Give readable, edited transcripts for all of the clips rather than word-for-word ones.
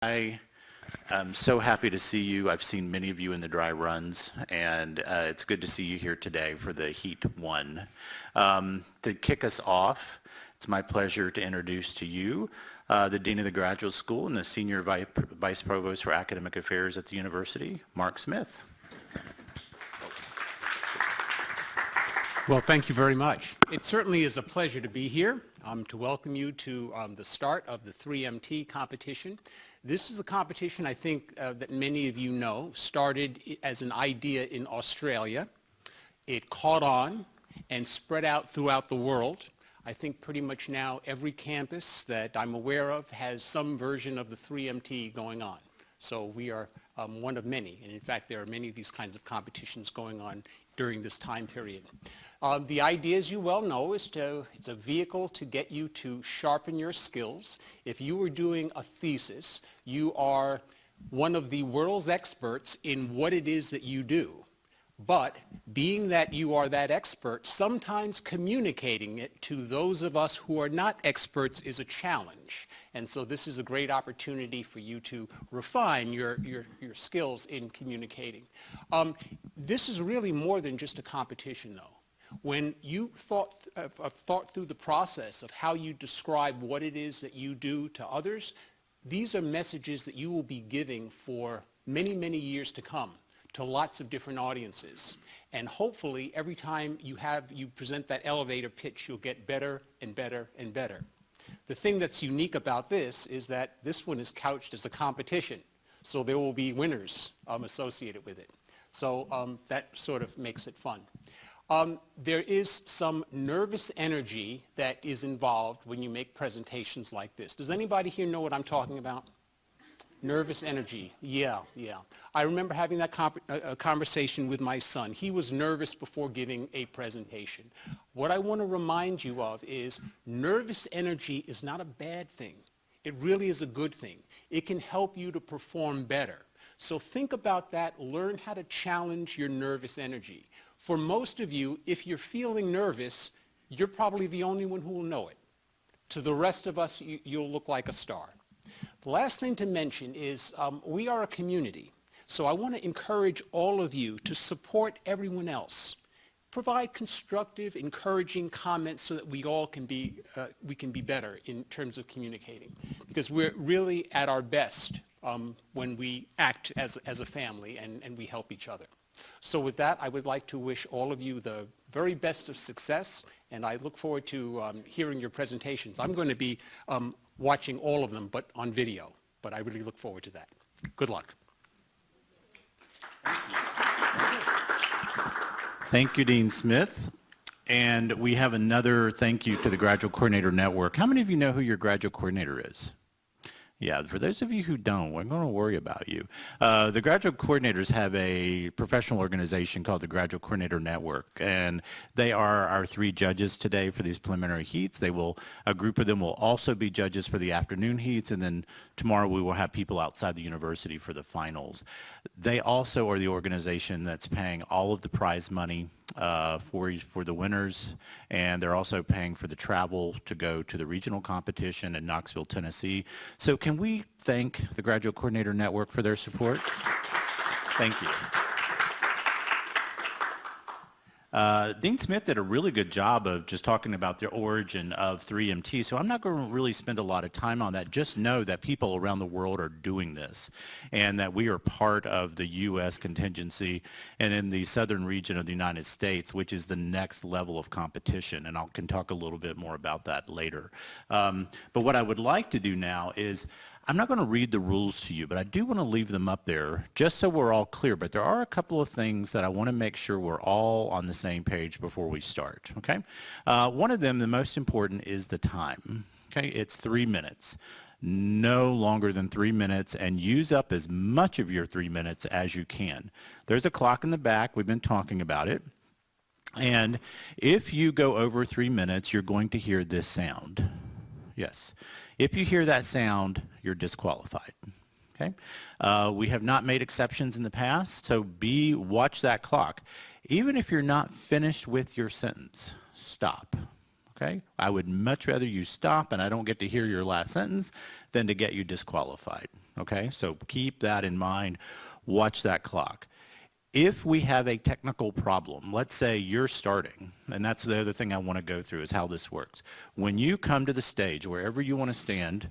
I am so happy to see you. I've seen many of you in the dry runs, and it's good to see you here today for the Heat 1. To kick us off, it's my pleasure to introduce to you the Dean of the Graduate School and the Senior Vice Provost for Academic Affairs at the University, Mark Smith. Well, thank you very much. It certainly is a pleasure to be here to welcome you to the start of the 3MT competition. This is a competition I think that many of you know started as an idea in Australia. It caught on and spread out throughout the world. I think pretty much now every campus that I'm aware of has some version of the 3MT going on. So we are one of many, and in fact there are many of these kinds of competitions going on during this time period. The idea, as you well know, is it's a vehicle to get you to sharpen your skills. If you were doing a thesis, you are one of the world's experts in what it is that you do. But being that you are that expert, sometimes communicating it to those of us who are not experts is a challenge. And so this is a great opportunity for you to refine your skills in communicating. This is really more than just a competition, though. When you thought through the process of how you describe what it is that you do to others, these are messages that you will be giving for many, many years to come to lots of different audiences. And hopefully every time you present that elevator pitch, you'll get better and better and better. The thing that's unique about this is that this one is couched as a competition, so there will be winners associated with it. So that sort of makes it fun. There is some nervous energy that is involved when you make presentations like this. Does anybody here know what I'm talking about? Nervous energy, yeah. I remember having that conversation with my son. He was nervous before giving a presentation. What I want to remind you of is nervous energy is not a bad thing. It really is a good thing. It can help you to perform better. So think about that. Learn how to challenge your nervous energy. For most of you, if you're feeling nervous, you're probably the only one who will know it. To the rest of us, you'll look like a star. The last thing to mention is we are a community, so I want to encourage all of you to support everyone else. Provide constructive, encouraging comments so that we all can be better in terms of communicating, because we're really at our best when we act as a family and we help each other. So with that, I would like to wish all of you the very best of success, and I look forward to hearing your presentations. I'm going to be watching all of them, but on video. But I really look forward to that. Good luck. Thank you, Dean Smith. And we have another thank you to the Graduate Coordinator Network. How many of you know who your graduate coordinator is? Yeah, for those of you who don't, we're going to worry about you. The graduate coordinators have a professional organization called the Graduate Coordinator Network, and they are our 3 judges today for these preliminary heats. A group of them will also be judges for the afternoon heats, and then tomorrow we will have people outside the university for the finals. They also are the organization that's paying all of the prize money for the winners, and they're also paying for the travel to go to the regional competition in Knoxville, Tennessee. So can we thank the Graduate Coordinator Network for their support? Thank you. Dean Smith did a really good job of just talking about the origin of 3MT, so I'm not going to really spend a lot of time on that. Just know that people around the world are doing this, and that we are part of the U.S. contingency and in the southern region of the United States, which is the next level of competition, and I can talk a little bit more about that later. But what I would like to do now is, I'm not going to read the rules to you, but I do want to leave them up there just so we're all clear. But there are a couple of things that I want to make sure we're all on the same page before we start, okay? One of them, the most important, is the time, okay? It's 3 minutes. No longer than 3 minutes, and use up as much of your 3 minutes as you can. There's a clock in the back. We've been talking about it. And if you go over 3 minutes, you're going to hear this sound. Yes. If you hear that sound, you're disqualified. Okay? We have not made exceptions in the past, so watch that clock. Even if you're not finished with your sentence, stop. Okay? I would much rather you stop and I don't get to hear your last sentence than to get you disqualified. okay? So keep that in mind. Watch that clock. If we have a technical problem, let's say you're starting, and that's the other thing I want to go through is how this works. When you come to the stage, wherever you want to stand,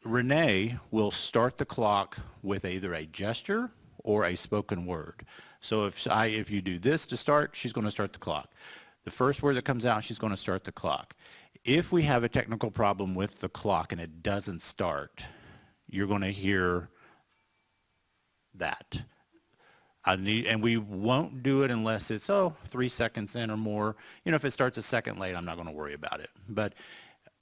Renee will start the clock with either a gesture or a spoken word. So if you do this to start, she's going to start the clock. The first word that comes out, she's going to start the clock. If we have a technical problem with the clock and it doesn't start, you're going to hear that. And we won't do it unless it's, 3 seconds in or more. You know, if it starts a second late, I'm not going to worry about it. But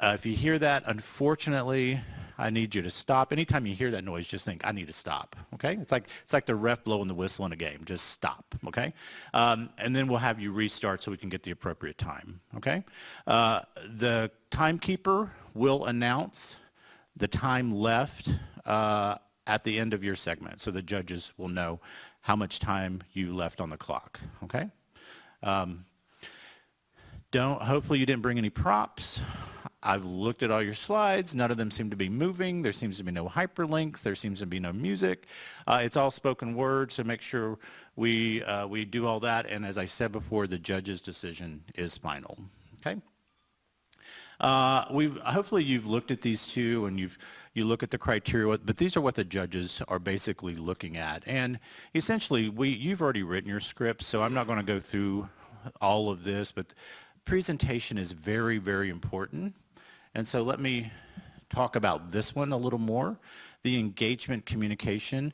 if you hear that, unfortunately, I need you to stop. Anytime you hear that noise, just think, I need to stop, okay? It's like the ref blowing the whistle in a game. Just stop, okay? And then we'll have you restart so we can get the appropriate time, okay? The timekeeper will announce the time left at the end of your segment, so the judges will know how much time you left on the clock, okay? Hopefully you didn't bring any props. I've looked at all your slides. None of them seem to be moving. There seems to be no hyperlinks. There seems to be no music. It's all spoken word, so make sure we do all that. And as I said before, the judge's decision is final, okay? Hopefully you've looked at these two and you look at the criteria, but these are what the judges are basically looking at. And essentially, you've already written your script, so I'm not going to go through all of this, but presentation is very, very important. And so let me talk about this one a little more, the engagement communication.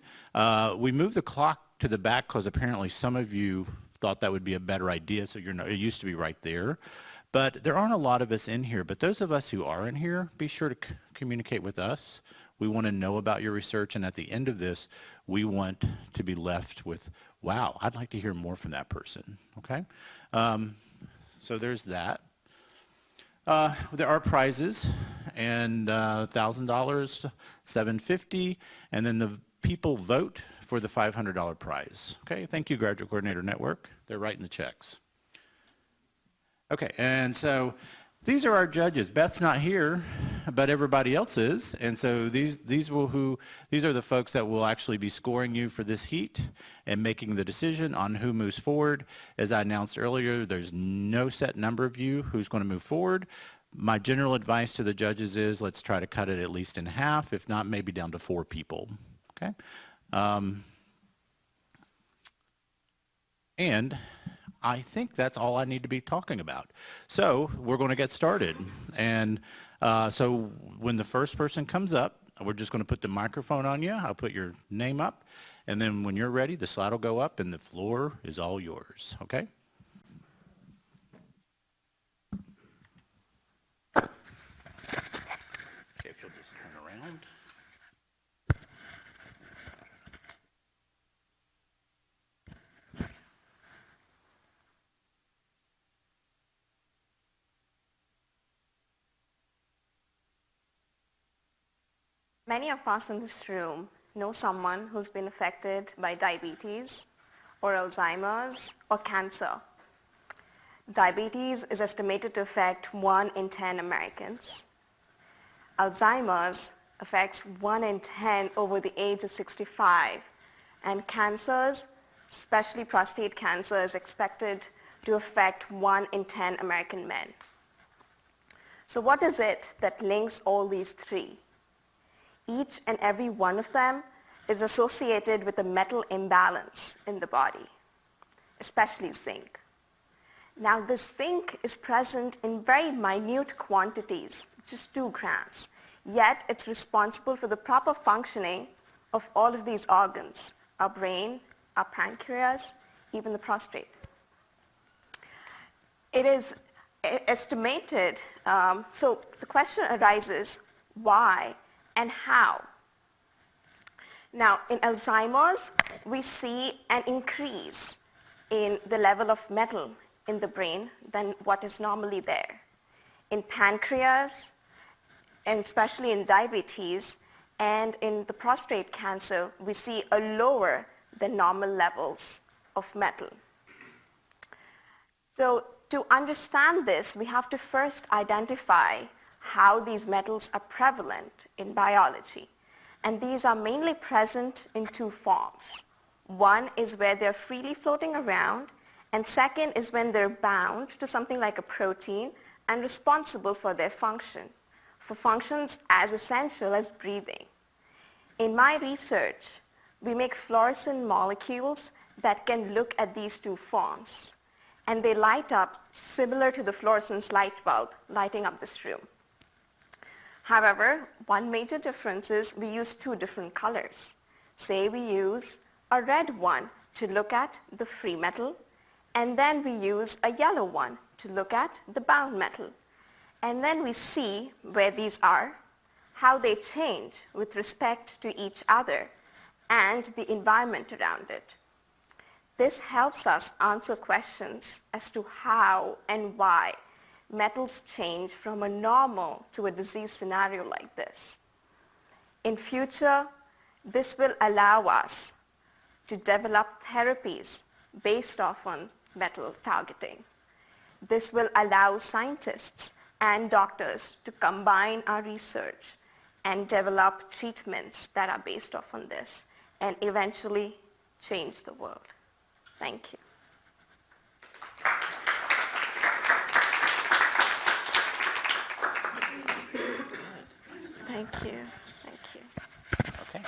We moved the clock to the back because apparently some of you thought that would be a better idea, so it used to be right there. But there aren't a lot of us in here, but those of us who are in here, be sure to communicate with us. We want to know about your research, and at the end of this, we want to be left with, wow, I'd like to hear more from that person, okay? So there's that. There are prizes, and $1,000, $750, and then the people vote for the $500 prize. Okay, thank you, Graduate Coordinator Network. They're writing the checks. Okay, and so these are our judges. Beth's not here, but everybody else is, and so these are the folks that will actually be scoring you for this heat and making the decision on who moves forward. As I announced earlier, there's no set number of you who's going to move forward. My general advice to the judges is let's try to cut it at least in half, if not maybe down to 4 people. Okay, and I think that's all I need to be talking about. So we're going to get started. And so when the first person comes up, we're just going to put the microphone on you. I'll put your name up. And then when you're ready, the slide will go up and the floor is all yours. Okay? Okay, if you'll just turn around. Many of us in this room know someone who's been affected by diabetes or Alzheimer's or cancer. Diabetes is estimated to affect 1 in 10 Americans. Alzheimer's affects 1 in 10 over the age of 65, and cancers, especially prostate cancer, is expected to affect 1 in 10 American men. So what is it that links all these three? Each and every one of them is associated with a metal imbalance in the body, especially zinc. Now, this zinc is present in very minute quantities, just 2 grams, yet it's responsible for the proper functioning of all of these organs, our brain, our pancreas, even the prostate. It is estimated, so the question arises, why and how? Now, in Alzheimer's, we see an increase in the level of metal in the brain than what is normally there. In pancreas, and especially in diabetes, and in the prostate cancer, we see a lower than normal levels of metal. So to understand this, we have to first identify how these metals are prevalent in biology. And these are mainly present in two forms. One is where they're freely floating around, and second is when they're bound to something like a protein and responsible for their function, for functions as essential as breathing. In my research, we make fluorescent molecules that can look at these two forms, and they light up similar to the fluorescence light bulb lighting up this room. However, one major difference is we use two different colors. Say we use a red one to look at the free metal, and then we use a yellow one to look at the bound metal. And then we see where these are, how they change with respect to each other, and the environment around it. This helps us answer questions as to how and why metals change from a normal to a disease scenario like this. In future, this will allow us to develop therapies based off on metal targeting. This will allow scientists and doctors to combine our research and develop treatments that are based off on this and eventually change the world. Thank you. Thank you. Thank you. Okay.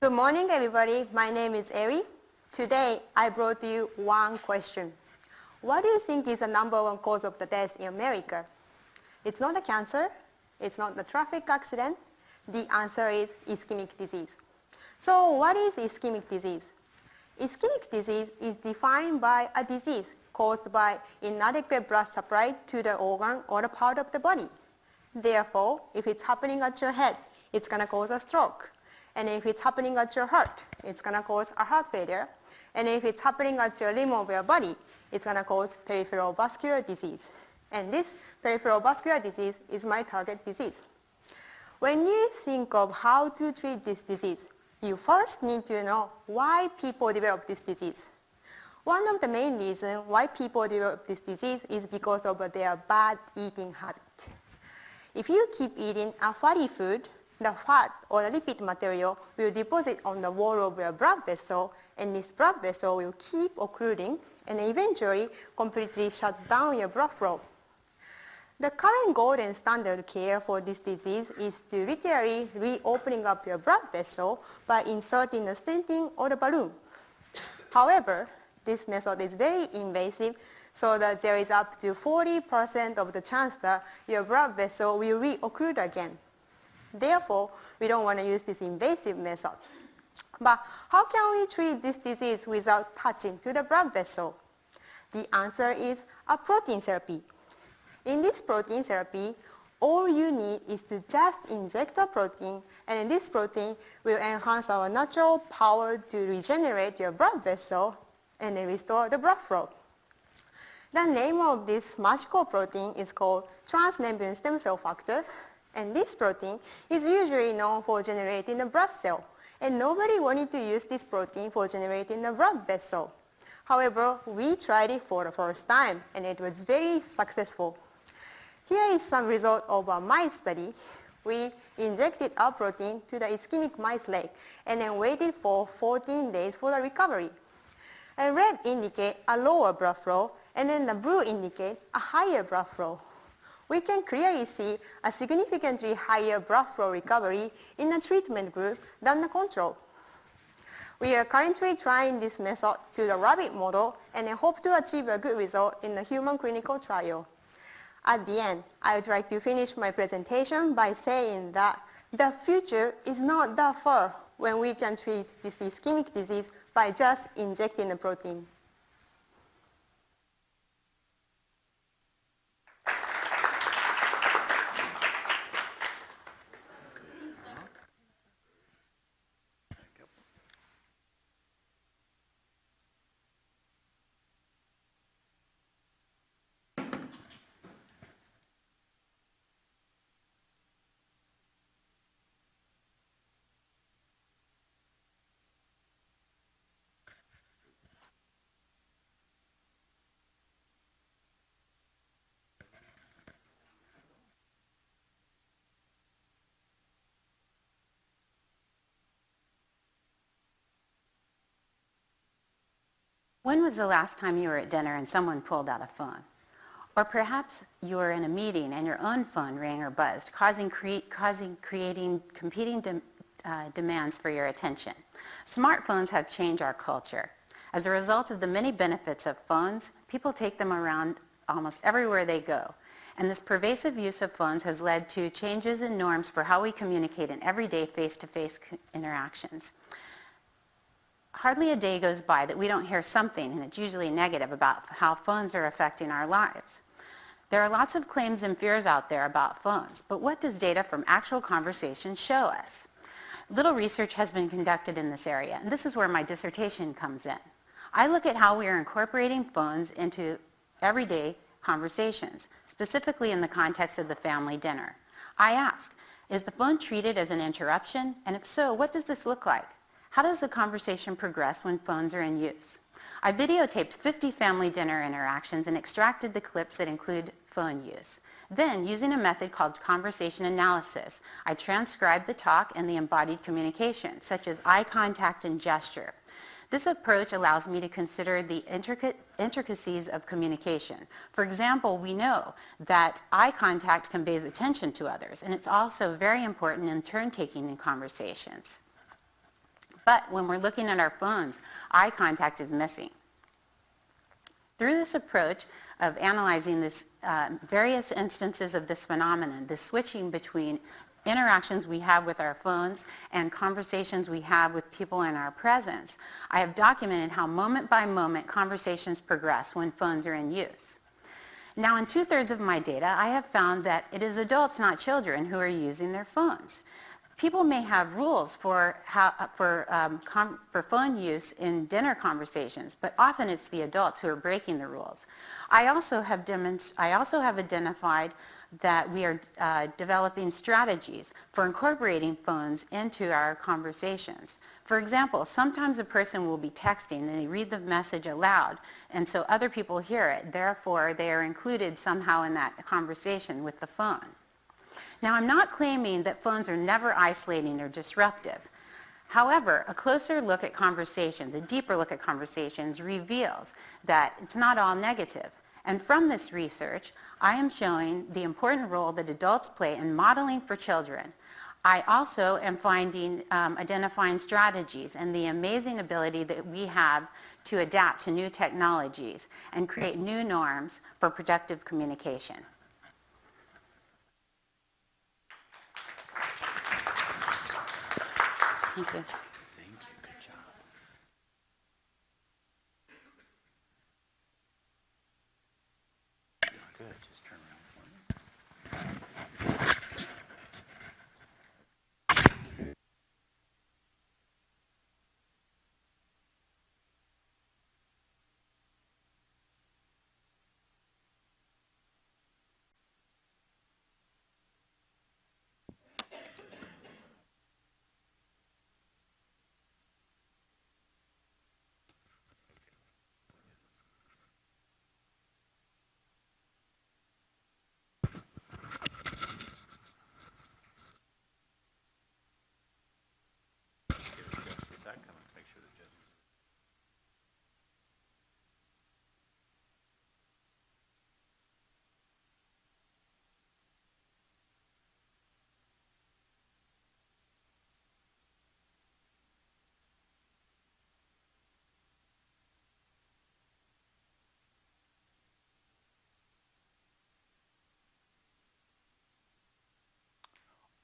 Good morning, everybody. My name is Eri. Today, I brought you one question. What do you think is the number one cause of the death in America? It's not a cancer. It's not a traffic accident. The answer is ischemic disease. So what is ischemic disease? Ischemic disease is defined by a disease caused by inadequate blood supply to the organ or the part of the body. Therefore, if it's happening at your head, it's going to cause a stroke. And if it's happening at your heart, it's going to cause a heart failure. And if it's happening at your limb of your body, it's going to cause peripheral vascular disease. And this peripheral vascular disease is my target disease. When you think of how to treat this disease, you first need to know why people develop this disease. One of the main reasons why people develop this disease is because of their bad eating habit. If you keep eating a fatty food, the fat or the lipid material will deposit on the wall of your blood vessel, and this blood vessel will keep occluding and eventually completely shut down your blood flow. The current golden standard care for this disease is to literally reopening up your blood vessel by inserting a stenting or a balloon. However, this method is very invasive, so that there is up to 40% of the chance that your blood vessel will reocclude again. Therefore, we don't want to use this invasive method. But how can we treat this disease without touching to the blood vessel? The answer is a protein therapy. In this protein therapy, all you need is to just inject a protein, and this protein will enhance our natural power to regenerate your blood vessel and restore the blood flow. The name of this magical protein is called transmembrane stem cell factor. And this protein is usually known for generating a blood cell. And nobody wanted to use this protein for generating a blood vessel. However, we tried it for the first time, and it was very successful. Here is some result of a mice study. We injected our protein to the ischemic mice leg and then waited for 14 days for the recovery. And red indicate a lower blood flow, and then the blue indicate a higher blood flow. We can clearly see a significantly higher blood flow recovery in the treatment group than the control. We are currently trying this method to the rabbit model and hope to achieve a good result in the human clinical trial. At the end, I would like to finish my presentation by saying that the future is not that far when we can treat this ischemic disease by just injecting the protein. When was the last time you were at dinner and someone pulled out a phone? Or perhaps you were in a meeting and your own phone rang or buzzed, creating competing demands for your attention. Smartphones have changed our culture. As a result of the many benefits of phones, people take them around almost everywhere they go. And this pervasive use of phones has led to changes in norms for how we communicate in everyday face-to-face interactions. Hardly a day goes by that we don't hear something, and it's usually negative, about how phones are affecting our lives. There are lots of claims and fears out there about phones, but what does data from actual conversations show us? Little research has been conducted in this area, and this is where my dissertation comes in. I look at how we are incorporating phones into everyday conversations, specifically in the context of the family dinner. I ask, is the phone treated as an interruption? And if so, what does this look like? How does the conversation progress when phones are in use? I videotaped 50 family dinner interactions and extracted the clips that include phone use. Then, using a method called conversation analysis, I transcribed the talk and the embodied communication, such as eye contact and gesture. This approach allows me to consider the intricacies of communication. For example, we know that eye contact conveys attention to others, and it's also very important in turn-taking in conversations. But when we're looking at our phones, eye contact is missing. Through this approach of analyzing this various instances of this phenomenon, the switching between interactions we have with our phones and conversations we have with people in our presence, I have documented how moment by moment conversations progress when phones are in use. Now, in 2/3 of my data, I have found that it is adults, not children, who are using their phones. People may have rules for phone use in dinner conversations, but often it's the adults who are breaking the rules. I also have identified that we are developing strategies for incorporating phones into our conversations. For example, sometimes a person will be texting and they read the message aloud, and so other people hear it. Therefore, they are included somehow in that conversation with the phone. Now, I'm not claiming that phones are never isolating or disruptive. However, a closer look at conversations, a deeper look at conversations, reveals that it's not all negative. And from this research, I am showing the important role that adults play in modeling for children. I also am identifying strategies and the amazing ability that we have to adapt to new technologies and create new norms for productive communication. Thank you. Thank you. Good job. Good. Just turn around for me. Just a second. Let's make sure the judges.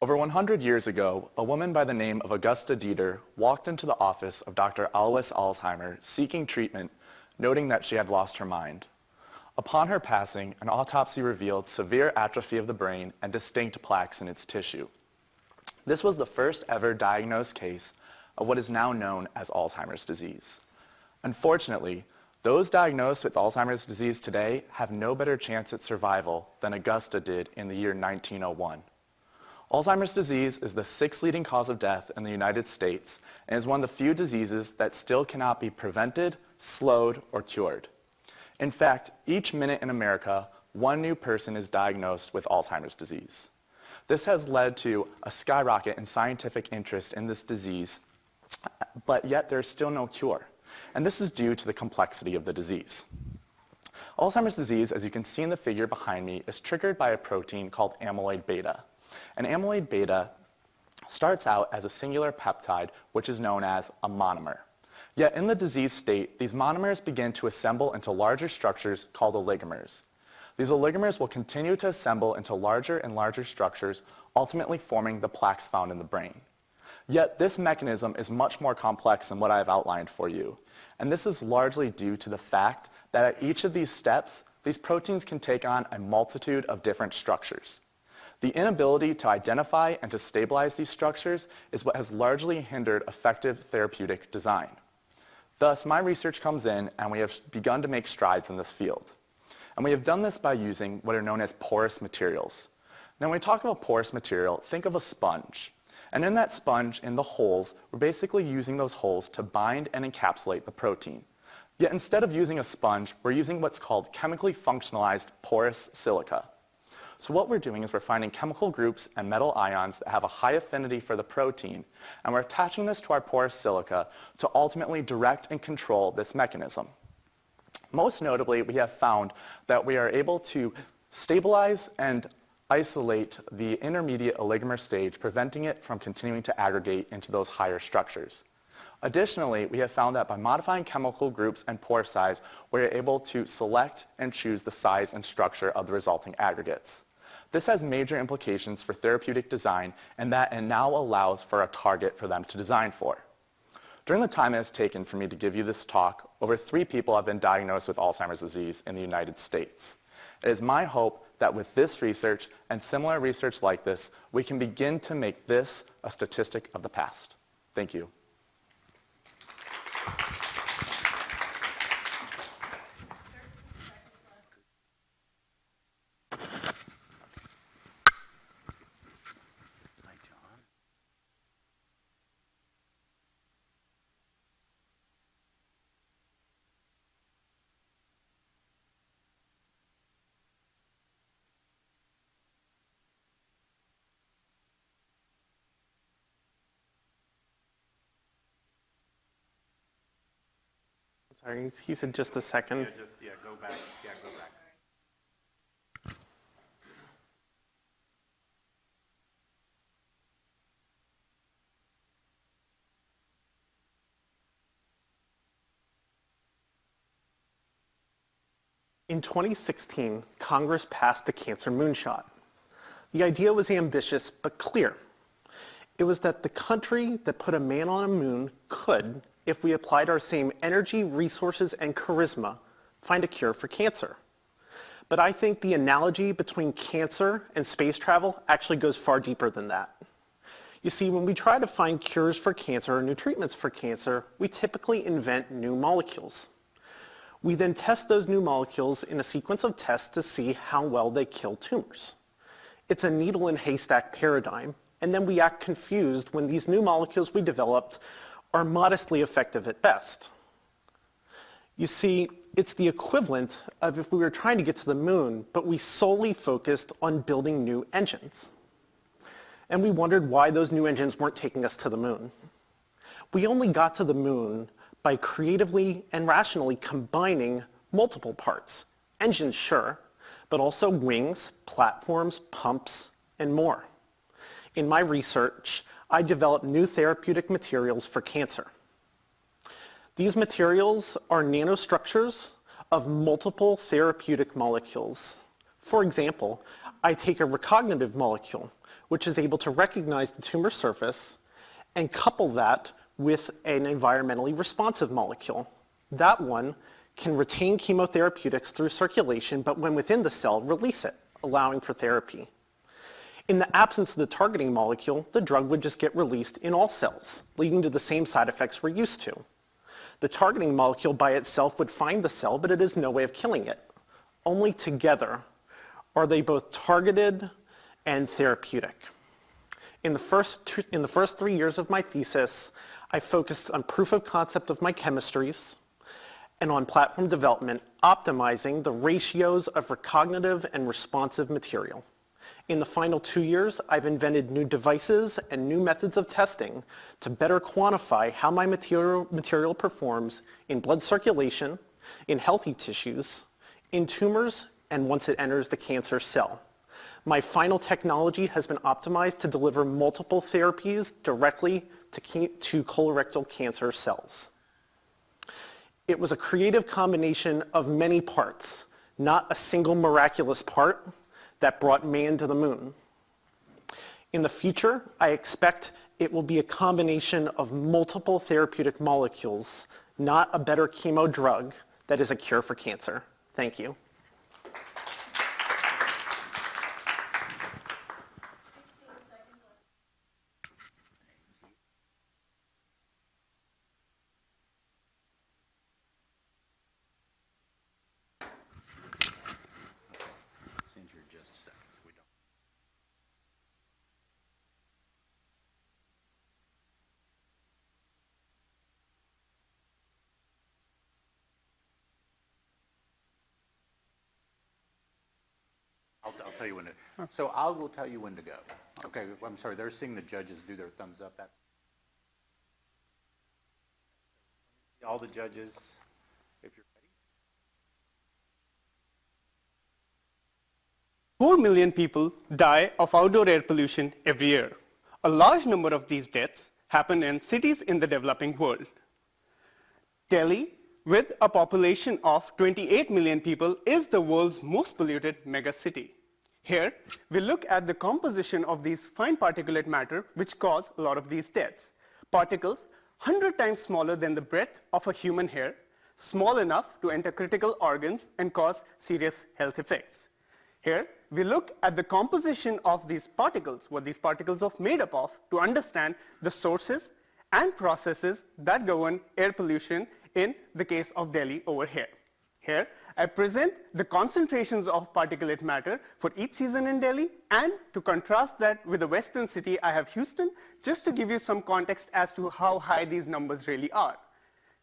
Over 100 years ago, a woman by the name of Augusta Dieter walked into the office of Dr. Alois Alzheimer seeking treatment, noting that she had lost her mind. Upon her passing, an autopsy revealed severe atrophy of the brain and distinct plaques in its tissue. This was the first ever diagnosed case of what is now known as Alzheimer's disease. Unfortunately, those diagnosed with Alzheimer's disease today have no better chance at survival than Augusta did in the year 1901. Alzheimer's disease is the 6th leading cause of death in the United States and is one of the few diseases that still cannot be prevented, slowed, or cured. In fact, each minute in America, one new person is diagnosed with Alzheimer's disease. This has led to a skyrocket in scientific interest in this disease, but yet there's still no cure. and this is due to the complexity of the disease. Alzheimer's disease, as you can see in the figure behind me, is triggered by a protein called amyloid beta. And amyloid beta starts out as a singular peptide, which is known as a monomer. Yet in the disease state, these monomers begin to assemble into larger structures called oligomers. These oligomers will continue to assemble into larger and larger structures, ultimately forming the plaques found in the brain. Yet this mechanism is much more complex than what I have outlined for you. And this is largely due to the fact that at each of these steps, these proteins can take on a multitude of different structures. The inability to identify and to stabilize these structures is what has largely hindered effective therapeutic design. Thus, my research comes in and we have begun to make strides in this field. And we have done this by using what are known as porous materials. Now, when we talk about porous material, think of a sponge. And in that sponge, in the holes, we're basically using those holes to bind and encapsulate the protein. Yet instead of using a sponge, we're using what's called chemically functionalized porous silica. So what we're doing is we're finding chemical groups and metal ions that have a high affinity for the protein, and we're attaching this to our porous silica to ultimately direct and control this mechanism. Most notably, we have found that we are able to stabilize and isolate the intermediate oligomer stage, preventing it from continuing to aggregate into those higher structures. Additionally, we have found that by modifying chemical groups and pore size, we're able to select and choose the size and structure of the resulting aggregates. This has major implications for therapeutic design, and that now allows for a target for them to design for. During the time it has taken for me to give you this talk, over 3 people have been diagnosed with Alzheimer's disease in the United States. It is my hope that with this research and similar research like this, we can begin to make this a statistic of the past. Thank you. Sorry, he said just a second. Go back. Go back. In 2016, Congress passed the Cancer Moonshot. The idea was ambitious but clear. It was that the country that put a man on a moon could, if we applied our same energy, resources, and charisma, find a cure for cancer. But I think the analogy between cancer and space travel actually goes far deeper than that. You see, when we try to find cures for cancer or new treatments for cancer, we typically invent new molecules. We then test those new molecules in a sequence of tests to see how well they kill tumors. It's a needle in haystack paradigm, and then we act confused when these new molecules we developed are modestly effective at best. You see, it's the equivalent of if we were trying to get to the moon, but we solely focused on building new engines. And we wondered why those new engines weren't taking us to the moon. We only got to the moon by creatively and rationally combining multiple parts. Engines, sure, but also wings, platforms, pumps, and more. In my research, I developed new therapeutic materials for cancer. These materials are nanostructures of multiple therapeutic molecules. For example, I take a recognitive molecule, which is able to recognize the tumor surface, and couple that with an environmentally responsive molecule. That one can retain chemotherapeutics through circulation, but when within the cell, release it, allowing for therapy. In the absence of the targeting molecule, the drug would just get released in all cells, leading to the same side effects we're used to. The targeting molecule by itself would find the cell, but it has no way of killing it. Only together are they both targeted and therapeutic. In the first 3 years of my thesis, I focused on proof of concept of my chemistries and on platform development, optimizing the ratios of recognitive and responsive material. In the final 2 years, I've invented new devices and new methods of testing to better quantify how my material performs in blood circulation, in healthy tissues, in tumors, and once it enters the cancer cell. My final technology has been optimized to deliver multiple therapies directly to colorectal cancer cells. It was a creative combination of many parts, not a single miraculous part that brought man to the moon. In the future, I expect it will be a combination of multiple therapeutic molecules, not a better chemo drug that is a cure for cancer. Thank you. I'll tell you when to, so I will tell you when to go. Okay, I'm sorry, they're seeing the judges do their thumbs up. That's all the judges, if you're ready. 4 million people die of outdoor air pollution every year. A large number of these deaths happen in cities in the developing world. Delhi, with a population of 28 million people, is the world's most polluted megacity. Here, we look at the composition of these fine particulate matter which cause a lot of these deaths. Particles 100 times smaller than the breadth of a human hair, small enough to enter critical organs and cause serious health effects. Here, we look at the composition of these particles, what these particles are made up of, to understand the sources and processes that govern air pollution in the case of Delhi over here. Here, I present the concentrations of particulate matter for each season in Delhi, and to contrast that with the western city, I have Houston, just to give you some context as to how high these numbers really are.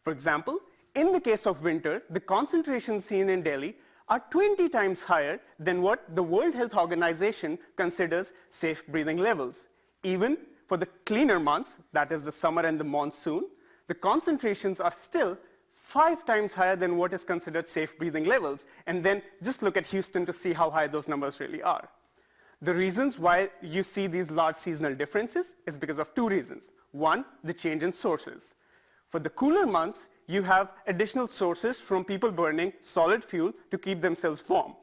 For example, in the case of winter, the concentrations seen in Delhi are 20 times higher than what the World Health Organization considers safe breathing levels. Even for the cleaner months, that is the summer and the monsoon, the concentrations are still 5 times higher than what is considered safe breathing levels. And then just look at Houston to see how high those numbers really are. The reasons why you see these large seasonal differences is because of 2 reasons. One, the change in sources. For the cooler months, you have additional sources from people burning solid fuel to keep themselves warm.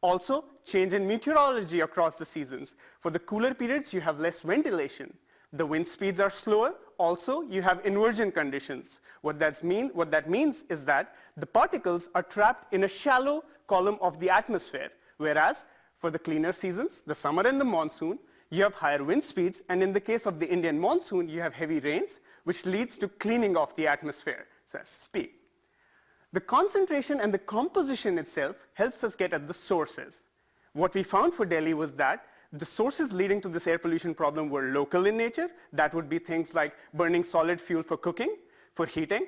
Also, change in meteorology across the seasons. For the cooler periods, you have less ventilation. The wind speeds are slower. Also, you have inversion conditions. What that means is that the particles are trapped in a shallow column of the atmosphere, whereas for the cleaner seasons, the summer and the monsoon, you have higher wind speeds, and in the case of the Indian monsoon, you have heavy rains, which leads to cleaning of the atmosphere, so as to speak. The concentration and the composition itself helps us get at the sources. What we found for Delhi was that the sources leading to this air pollution problem were local in nature. That would be things like burning solid fuel for cooking, for heating,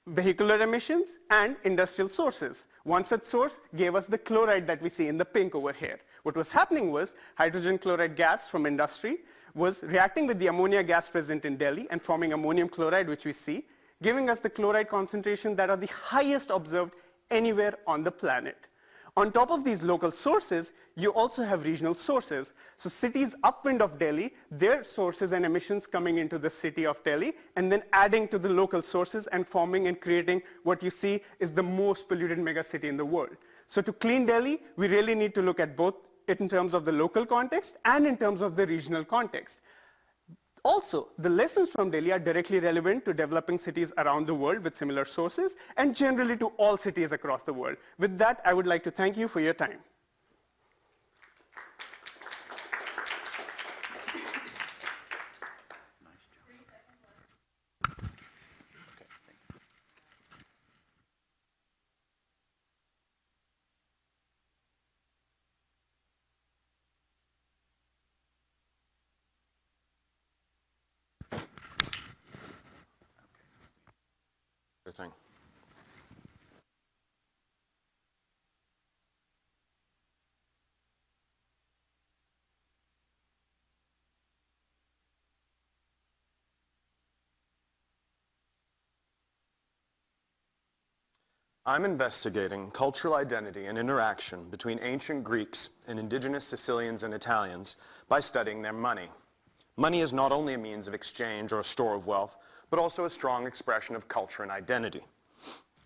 vehicular emissions, and industrial sources. One such source gave us the chloride that we see in the pink over here. What was happening was hydrogen chloride gas from industry was reacting with the ammonia gas present in Delhi and forming ammonium chloride, which we see, giving us the chloride concentration that are the highest observed anywhere on the planet. On top of these local sources, you also have regional sources. So cities upwind of Delhi, their sources and emissions coming into the city of Delhi, and then adding to the local sources and forming and creating what you see is the most polluted megacity in the world. So to clean Delhi, we really need to look at both in terms of the local context and in terms of the regional context. Also, the lessons from Delhi are directly relevant to developing cities around the world with similar sources, and generally to all cities across the world. With that, I would like to thank you for your time. Thing. I'm investigating cultural identity and interaction between ancient Greeks and indigenous Sicilians and Italians by studying their money. Money is not only a means of exchange or a store of wealth, but also a strong expression of culture and identity.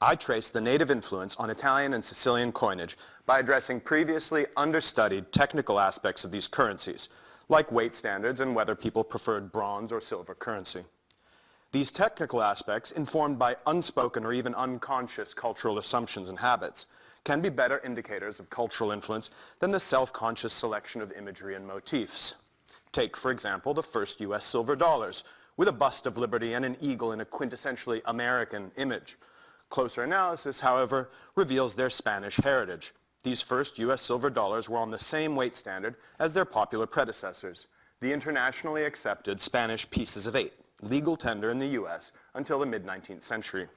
I trace the native influence on Italian and Sicilian coinage by addressing previously understudied technical aspects of these currencies, like weight standards and whether people preferred bronze or silver currency. These technical aspects, informed by unspoken or even unconscious cultural assumptions and habits, can be better indicators of cultural influence than the self-conscious selection of imagery and motifs. Take, for example, the first US silver dollars, with a bust of liberty and an eagle in a quintessentially American image. Closer analysis, however, reveals their Spanish heritage. These first US silver dollars were on the same weight standard as their popular predecessors, the internationally accepted Spanish pieces of 8, legal tender in the US until the mid-19th century.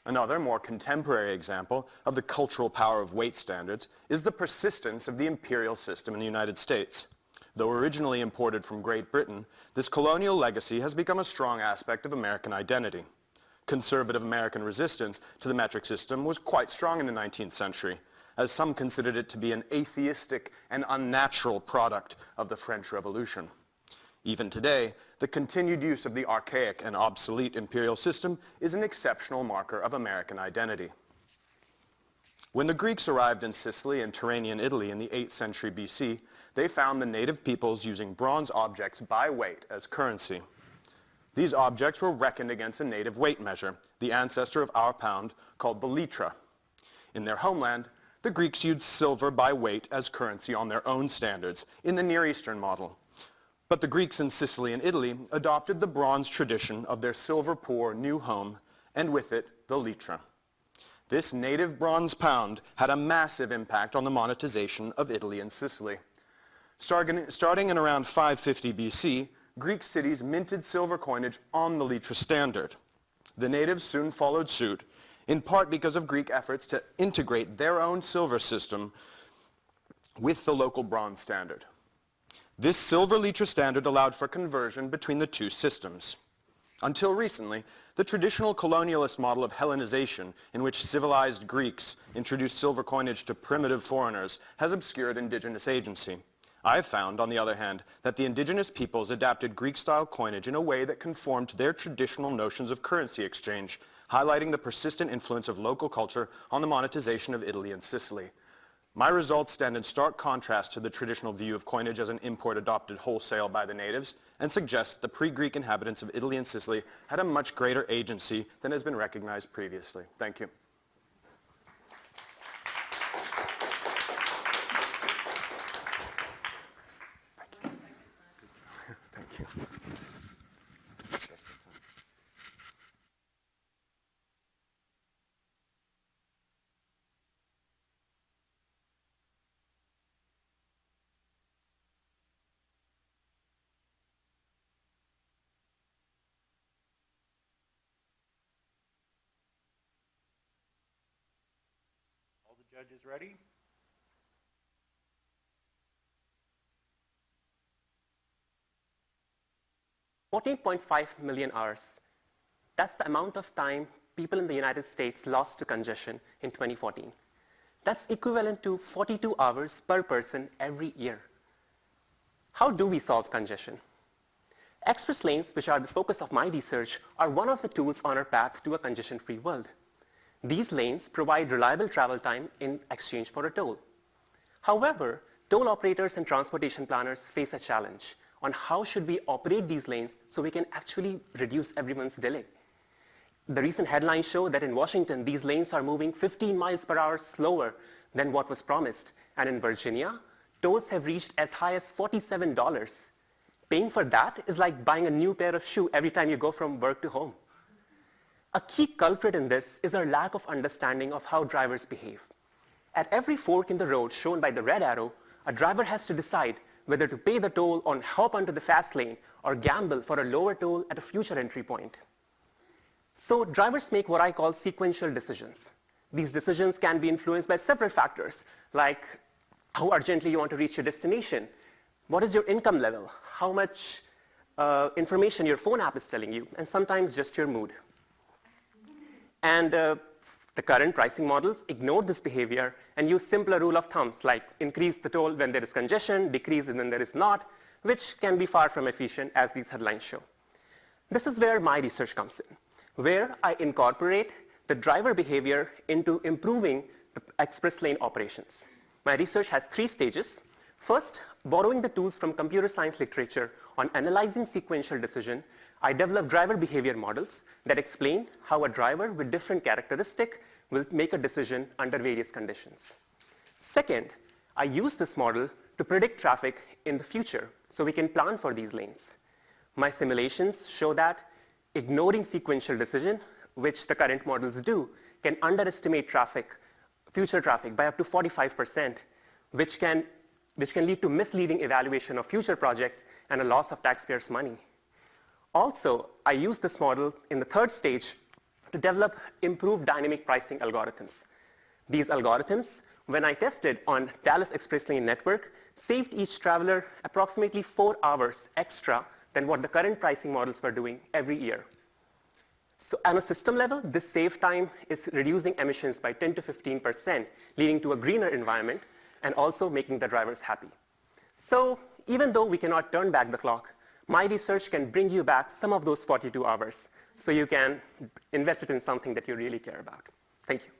Another, more contemporary example of the cultural power of weight standards is the persistence of the imperial system in the United States. Though originally imported from Great Britain, this colonial legacy has become a strong aspect of American identity. Conservative American resistance to the metric system was quite strong in the 19th century, as some considered it to be an atheistic and unnatural product of the French Revolution. Even today, the continued use of the archaic and obsolete imperial system is an exceptional marker of American identity. When the Greeks arrived in Sicily and Turanian Italy in the 8th century BC, they found the native peoples using bronze objects by weight as currency. These objects were reckoned against a native weight measure, the ancestor of our pound, called the litra. In their homeland, the Greeks used silver by weight as currency on their own standards, in the Near Eastern model. But the Greeks in Sicily and Italy adopted the bronze tradition of their silver-poor new home, and with it, the litra. This native bronze pound had a massive impact on the monetization of Italy and Sicily. Starting in around 550 BC, Greek cities minted silver coinage on the litra standard. The natives soon followed suit, in part because of Greek efforts to integrate their own silver system with the local bronze standard. This silver litra standard allowed for conversion between the two systems. Until recently, the traditional colonialist model of Hellenization, in which civilized Greeks introduced silver coinage to primitive foreigners, has obscured indigenous agency. I've found, on the other hand, that the indigenous peoples adapted Greek-style coinage in a way that conformed to their traditional notions of currency exchange, highlighting the persistent influence of local culture on the monetization of Italy and Sicily. My results stand in stark contrast to the traditional view of coinage as an import adopted wholesale by the natives, and suggest the pre-Greek inhabitants of Italy and Sicily had a much greater agency than has been recognized previously. Thank you. All the judges ready? $14.5 million hours. That's the amount of time people in the United States lost to congestion in 2014. That's equivalent to 42 hours per person every year. How do we solve congestion? Express lanes, which are the focus of my research, are one of the tools on our path to a congestion-free world. These lanes provide reliable travel time in exchange for a toll. However, toll operators and transportation planners face a challenge on how should we operate these lanes so we can actually reduce everyone's delay. The recent headlines show that in Washington, these lanes are moving 15 miles per hour slower than what was promised. And in Virginia, tolls have reached as high as $47. Paying for that is like buying a new pair of shoes every time you go from work to home. A key culprit in this is our lack of understanding of how drivers behave. At every fork in the road shown by the red arrow, a driver has to decide whether to pay the toll or hop onto the fast lane or gamble for a lower toll at a future entry point. So drivers make what I call sequential decisions. These decisions can be influenced by several factors, like how urgently you want to reach your destination, what is your income level, how much information your phone app is telling you, and sometimes just your mood. And The current pricing models ignore this behavior and use simpler rule of thumbs like increase the toll when there is congestion, decrease it when there is not, which can be far from efficient as these headlines show. This is where my research comes in, where I incorporate the driver behavior into improving the express lane operations. My research has 3 stages. First, borrowing the tools from computer science literature on analyzing sequential decision, I develop driver behavior models that explain how a driver with different characteristics will make a decision under various conditions. Second, I use this model to predict traffic in the future so we can plan for these lanes. My simulations show that ignoring sequential decision, which the current models do, can underestimate future traffic by up to 45%, which can lead to misleading evaluation of future projects and a loss of taxpayers' money. Also, I use this model in the 3rd stage to develop improved dynamic pricing algorithms. These algorithms, when I tested on Dallas Express Lane network, saved each traveler approximately 4 hours extra than what the current pricing models were doing every year. So on a system level, this save time is reducing emissions by 10 to 15%, leading to a greener environment and also making the drivers happy. So even though we cannot turn back the clock, my research can bring you back some of those 42 hours so you can invest it in something that you really care about. Thank you.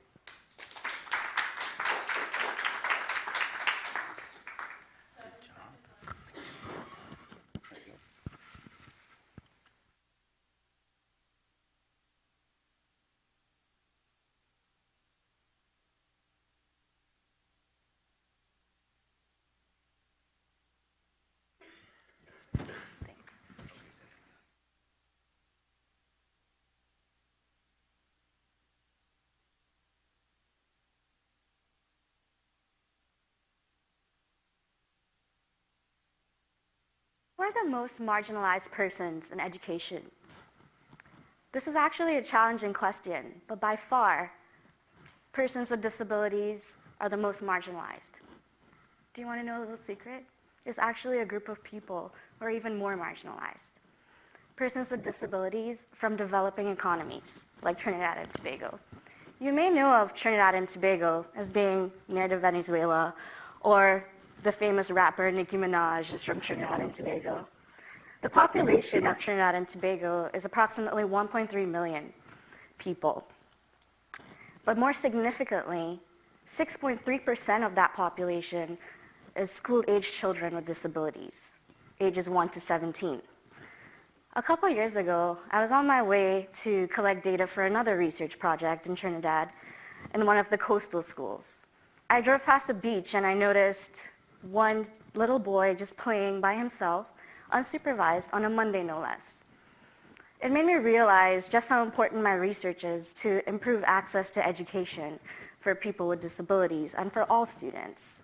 Who are the most marginalized persons in education? This is actually a challenging question, but by far, persons with disabilities are the most marginalized. Do you want to know a little secret? It's actually a group of people who are even more marginalized. Persons with disabilities from developing economies, like Trinidad and Tobago. You may know of Trinidad and Tobago as being near to Venezuela, or the famous rapper Nicki Minaj is from Trinidad and Tobago. The population of Trinidad and Tobago is approximately 1.3 million people. But more significantly, 6.3% of that population is school-age children with disabilities, ages 1 to 17. A couple years ago, I was on my way to collect data for another research project in Trinidad in one of the coastal schools. I drove past a beach and I noticed one little boy just playing by himself, unsupervised, on a Monday no less. It made me realize just how important my research is to improve access to education for people with disabilities and for all students.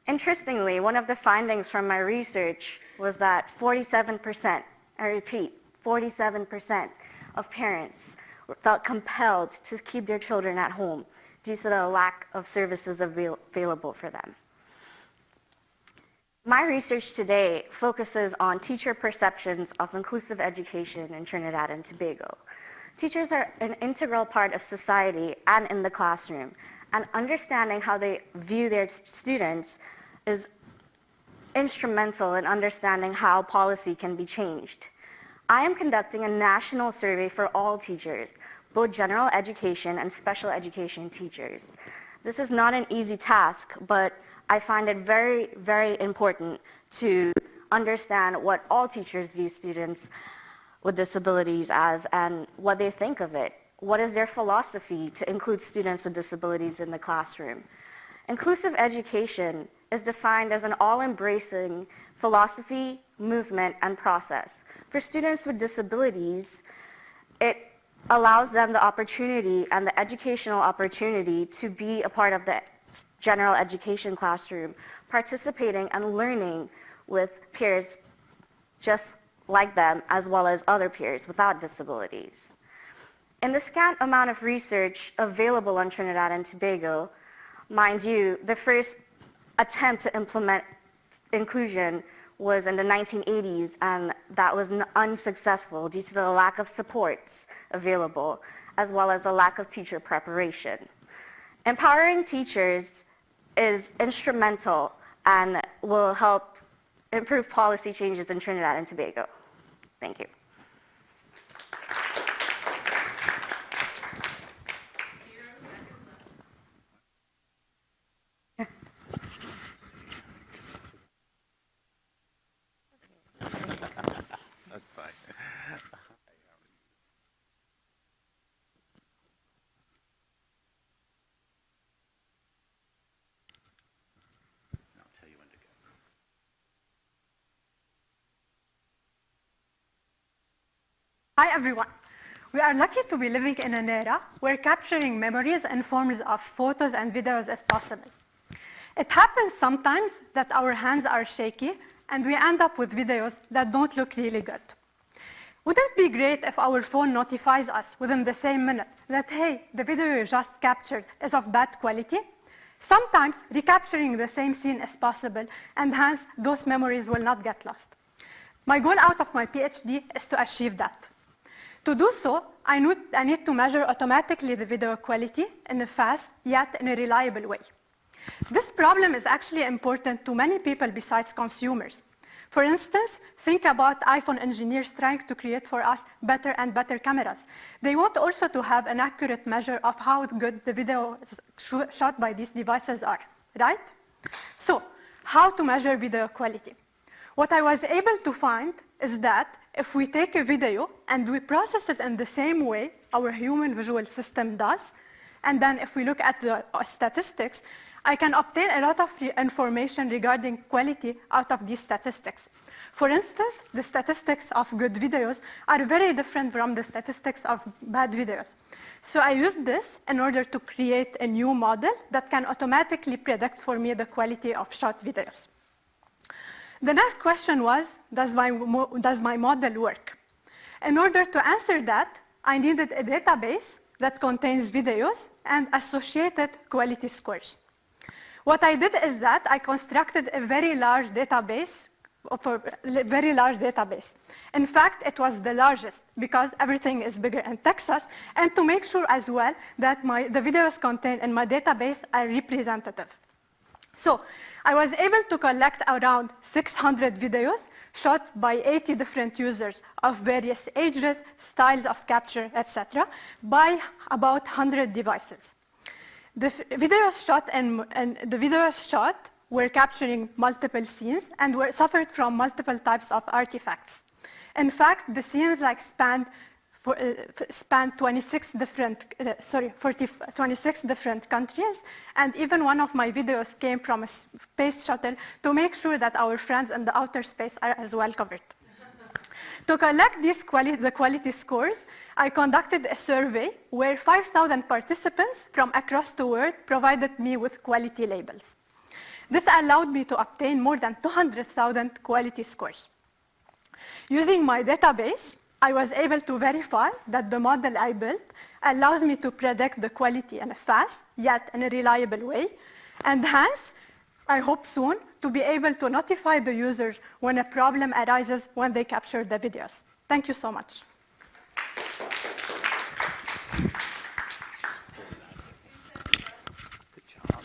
Interestingly, one of the findings from my research was that 47%, I repeat, 47% of parents felt compelled to keep their children at home due to the lack of services available for them. My research today focuses on teacher perceptions of inclusive education in Trinidad and Tobago. Teachers are an integral part of society and in the classroom, and understanding how they view their students is instrumental in understanding how policy can be changed. I am conducting a national survey for all teachers, both general education and special education teachers. This is not an easy task, but I find it very, very important to understand what all teachers view students with disabilities as and what they think of it. What is their philosophy to include students with disabilities in the classroom? Inclusive education is defined as an all-embracing philosophy, movement, and process. For students with disabilities, it allows them the opportunity and the educational opportunity to be a part of the general education classroom, participating and learning with peers just like them, as well as other peers without disabilities. In the scant amount of research available on Trinidad and Tobago, mind you, the first attempt to implement inclusion was in the 1980s, and that was unsuccessful due to the lack of supports available, as well as a lack of teacher preparation. Empowering teachers is instrumental and will help improve policy changes in Trinidad and Tobago. Thank you. That's fine. I'll tell you when to go. Hi everyone. We are lucky to be living in an era where capturing memories in forms of photos and videos is possible. It happens sometimes that our hands are shaky and we end up with videos that don't look really good. Wouldn't it be great if our phone notifies us within the same minute that, hey, the video you just captured is of bad quality? Sometimes recapturing the same scene is possible, and hence those memories will not get lost. My goal out of my PhD is to achieve that. To do so, I need to measure automatically the video quality in a fast yet in a reliable way. This problem is actually important to many people besides consumers. For instance, think about iPhone engineers trying to create for us better and better cameras. They want also to have an accurate measure of how good the videos shot by these devices are, right? So, how to measure video quality? What I was able to find is that if we take a video and we process it in the same way our human visual system does, and then if we look at the statistics, I can obtain a lot of information regarding quality out of these statistics. For instance, the statistics of good videos are very different from the statistics of bad videos. So I used this in order to create a new model that can automatically predict for me the quality of shot videos. The next question was, does my model work? In order to answer that, I needed a database that contains videos and associated quality scores. What I did is that I constructed a very large database. In fact, it was the largest because everything is bigger in Texas, and to make sure as well that the videos contained in my database are representative. So I was able to collect around 600 videos shot by 80 different users of various ages, styles of capture, etc., by about 100 devices. The videos shot were capturing multiple scenes and were suffered from multiple types of artifacts. In fact, the scenes spanned 26 different countries, and even one of my videos came from a space shuttle to make sure that our friends in the outer space are as well covered. To collect the quality scores, I conducted a survey where 5,000 participants from across the world provided me with quality labels. This allowed me to obtain more than 200,000 quality scores. Using my database, I was able to verify that the model I built allows me to predict the quality in a fast, yet in a reliable way, and hence, I hope soon to be able to notify the users when a problem arises when they capture the videos. Thank you so much. Good job.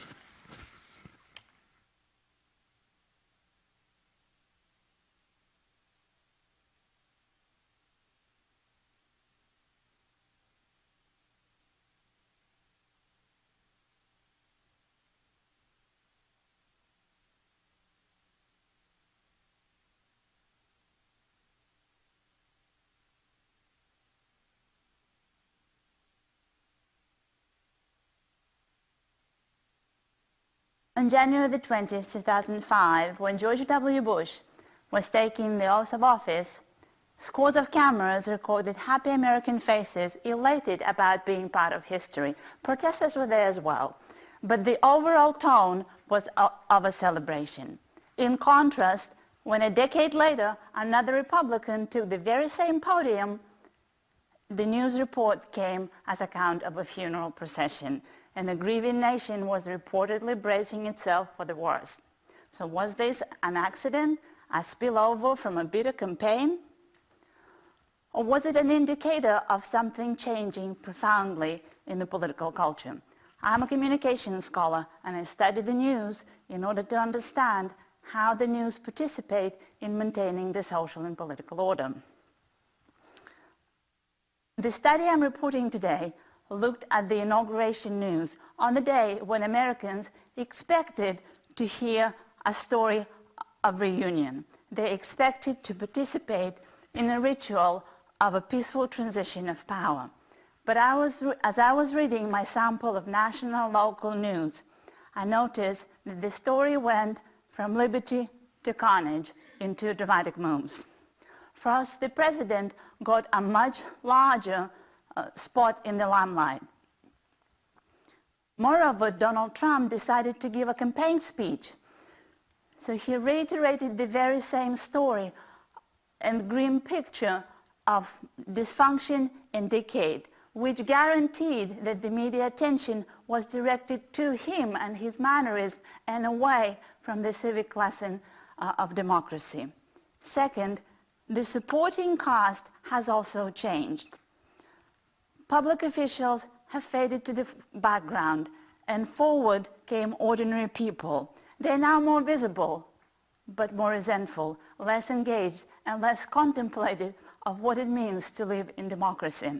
On January the 20th, 2005, when George W. Bush was taking the oath of office, scores of cameras recorded happy American faces elated about being part of history. Protesters were there as well, but the overall tone was of a celebration. In contrast, when a decade later, another Republican took the very same podium, the news report came as account of a funeral procession, and the grieving nation was reportedly bracing itself for the worst. So was this an accident, a spillover from a bitter campaign? Or was it an indicator of something changing profoundly in the political culture? I'm a communications scholar, and I study the news in order to understand how the news participate in maintaining the social and political order. The study I'm reporting today looked at the inauguration news on the day when Americans expected to hear a story of reunion. They expected to participate in a ritual of a peaceful transition of power. But as I was reading my sample of national local news, I noticed that the story went from liberty to carnage in two dramatic moves. First, the president got a much larger spot in the limelight. Moreover, Donald Trump decided to give a campaign speech. So he reiterated the very same story and grim picture of dysfunction and decay, which guaranteed that the media attention was directed to him and his mannerism and away from the civic lesson of democracy. Second, the supporting cast has also changed. Public officials have faded to the background, and forward came ordinary people. They're now more visible, but more resentful, less engaged, and less contemplative of what it means to live in democracy.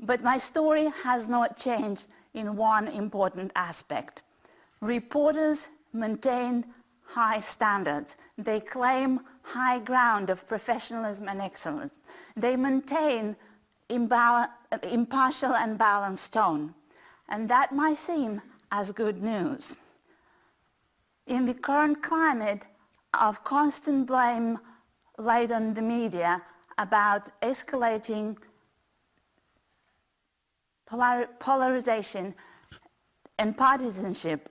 But my story has not changed in one important aspect. Reporters maintain high standards. They claim high ground of professionalism and excellence. They maintain impartial and balanced tone. And that might seem as good news. In the current climate of constant blame laid on the media about escalating polarization and partisanship,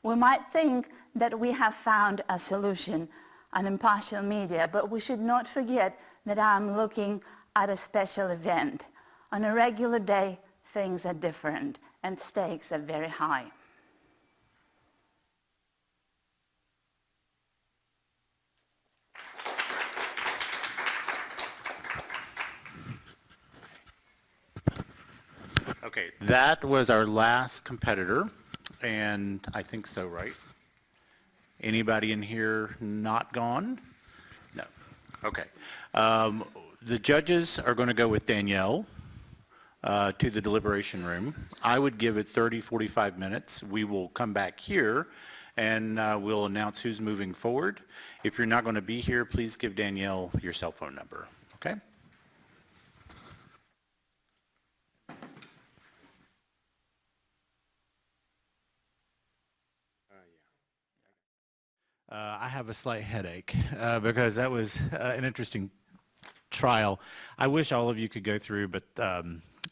we might think that we have found a solution, an impartial media, but we should not forget that I'm looking at a special event. On a regular day, things are different and stakes are very high. Okay, that was our last competitor, and I think so, right? Anybody in here not gone? No. Okay. The judges are going to go with Danielle to the deliberation room. I would give it 30, 45 minutes. We will come back here and we'll announce who's moving forward. If you're not going to be here, please give Danielle your cell phone number, okay? I have a slight headache because that was an interesting trial. I wish all of you could go through, but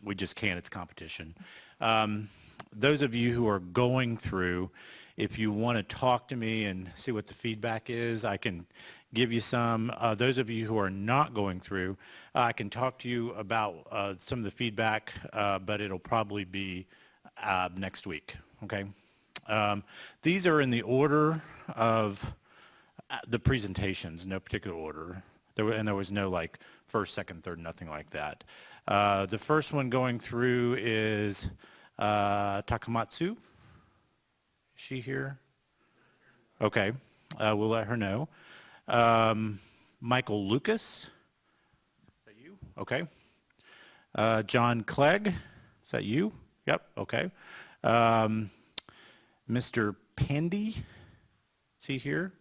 we just can't. It's competition. Those of you who are going through, if you want to talk to me and see what the feedback is, I can give you some. Those of you who are not going through, I can talk to you about some of the feedback, but it'll probably be next week, okay? These are in the order of the presentations, no particular order. There was no like first, second, third, nothing like that. The first one going through is Takamatsu. Is she here? Okay, we'll let her know. Michael Lucas. Is that you? Okay. John Clegg. Is that you? Yep, okay. Mr. Pandey. Is he here?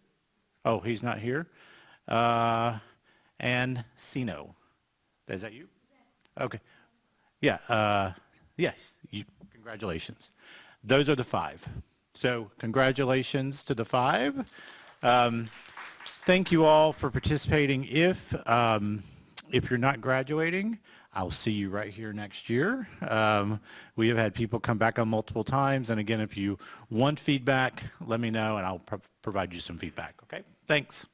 Oh, he's not here. And Sino. Is that you? Okay. Yeah. Yes. Congratulations. Those are the 5. So congratulations to the 5. Thank you all for participating. If you're not graduating, I'll see you right here next year. We have had people come back on multiple times. And again, if you want feedback, let me know and I'll provide you some feedback. Okay? Thanks.